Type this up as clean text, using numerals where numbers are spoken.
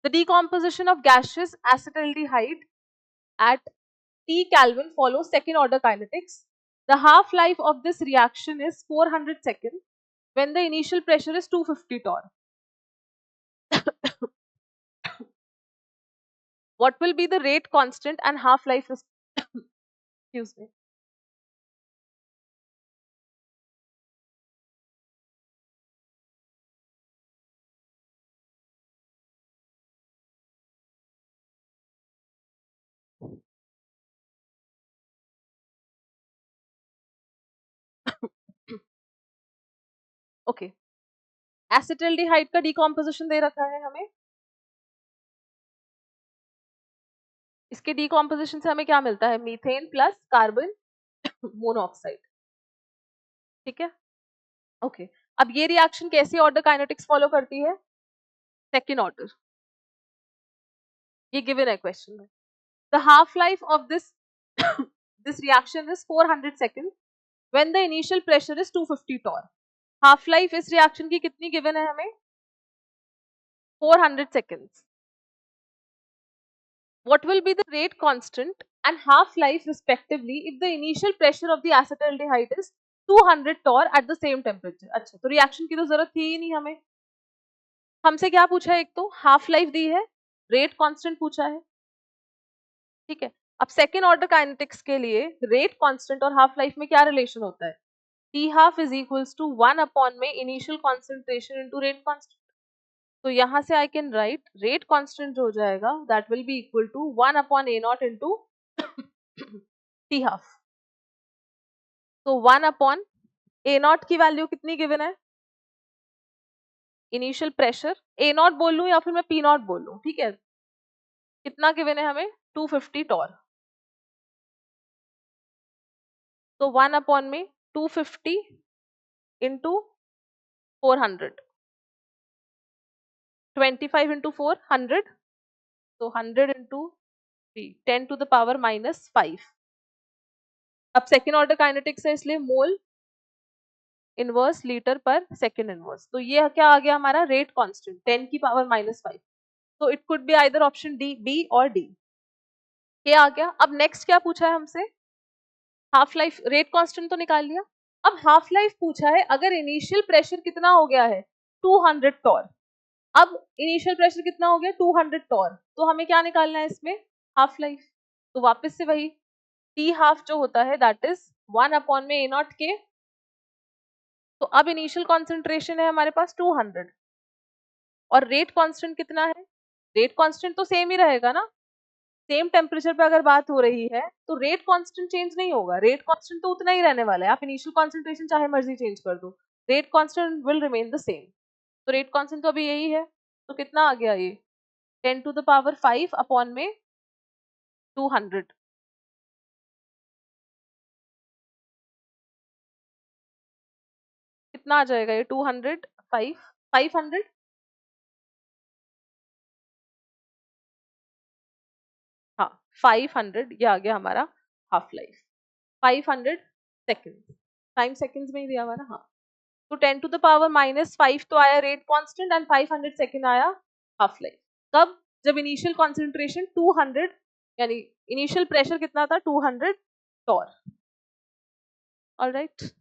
The decomposition of gaseous acetaldehyde at T Kelvin follows second order kinetics. The half-life of this reaction is 400 seconds when the initial pressure is 250 torr. What will be the rate constant and half-life is excuse me. Okay, acetaldehyde का decomposition दे रखा है हमें. इसके decomposition से हमें क्या मिलता है? Methane plus carbon monoxide. ठीक है, ओके. अब ये रिएक्शन कैसी ऑर्डर काइनेटिक्स फॉलो करती है? Second order. ये गिवन है क्वेश्चन में. The half life of this this reaction is 400 seconds when the initial pressure is 250 torr. Half life इस रिएक्शन की कितनी गिवन है हमें? 400 seconds. What will be the rate constant and half life respectively if the initial pressure of the acetaldehyde is 200 torr at the same temperature? अच्छा, तो reaction की तो जरूरत थी ही नहीं हमें. हमसे क्या पूछा है? एक तो हाफ लाइफ दी है, रेट कांस्टेंट पूछा है. ठीक है, अब सेकेंड ऑर्डर काइनेटिक्स के लिए रेट कांस्टेंट और हाफ लाइफ में क्या रिलेशन होता है? T half is equals to 1 upon में initial concentration into rate constant. तो यहाँ से I can write rate constant जो हो जाएगा that will be equal to 1 upon A naught into T half. तो 1 upon A naught की वैल्यू कितनी गिवन है? इनिशियल प्रेशर A naught बोल लूं या फिर मैं P naught बोल लूं, ठीक है. कितना गिवन है हमें? 250 टॉर. तो 1 अपॉन में 250 इंटू 400, 25 इंटू 4 100, तो 100 इंटू 10 टू द पावर -5. अब सेकेंड ऑर्डर काइनेटिक्स है इसलिए मोल इनवर्स लीटर पर सेकेंड इनवर्स. तो ये क्या आ गया हमारा? रेट कांस्टेंट 10 की पावर -5. तो it could be either option D, B और डी. क्या आ गया? अब नेक्स्ट क्या पूछा है हमसे? Half life. रेट कांस्टेंट तो निकाल लिया. अब हाफ लाइफ पूछा है अगर इनिशियल प्रेशर कितना हो गया है? 200 टॉर. अब इनिशियल प्रेशर कितना हो गया? 200 टॉर. तो हमें क्या निकालना है इसमें? Half life. तो वापस से वही टी हाफ जो होता है दैट इज 1 अपॉन में ए नॉट के. तो अब इनिशियल कॉन्सेंट्रेशन है हमारे पास 200 और रेट कांस्टेंट कितना है? रेट कांस्टेंट तो सेम ही रहेगा ना. सेम टेम्परेचर पे अगर बात हो रही है तो रेट कांस्टेंट चेंज नहीं होगा. रेट कांस्टेंट तो उतना ही रहने वाला है. आप इनिशियल कॉन्सेंट्रेशन चाहे मर्जी चेंज कर दो, rate constant will remain the same. तो रेट कांस्टेंट तो अभी यही है. तो कितना आ गया ये? 10 टू द पावर 5 अपॉन में 200. कितना आ जाएगा ये? 200 500. हाँ, 500 ये आ गया हमारा half life. 500 second. Time seconds में ही दिया हुआ ना. हाँ, तो 10 टू द पावर -5 तो आया रेट कांस्टेंट एंड 500 सेकेंड आया हाफ लाइफ. कब? जब इनिशियल कॉन्सेंट्रेशन 200 यानी इनिशियल प्रेशर कितना था? 200 टॉर. ऑलराइट.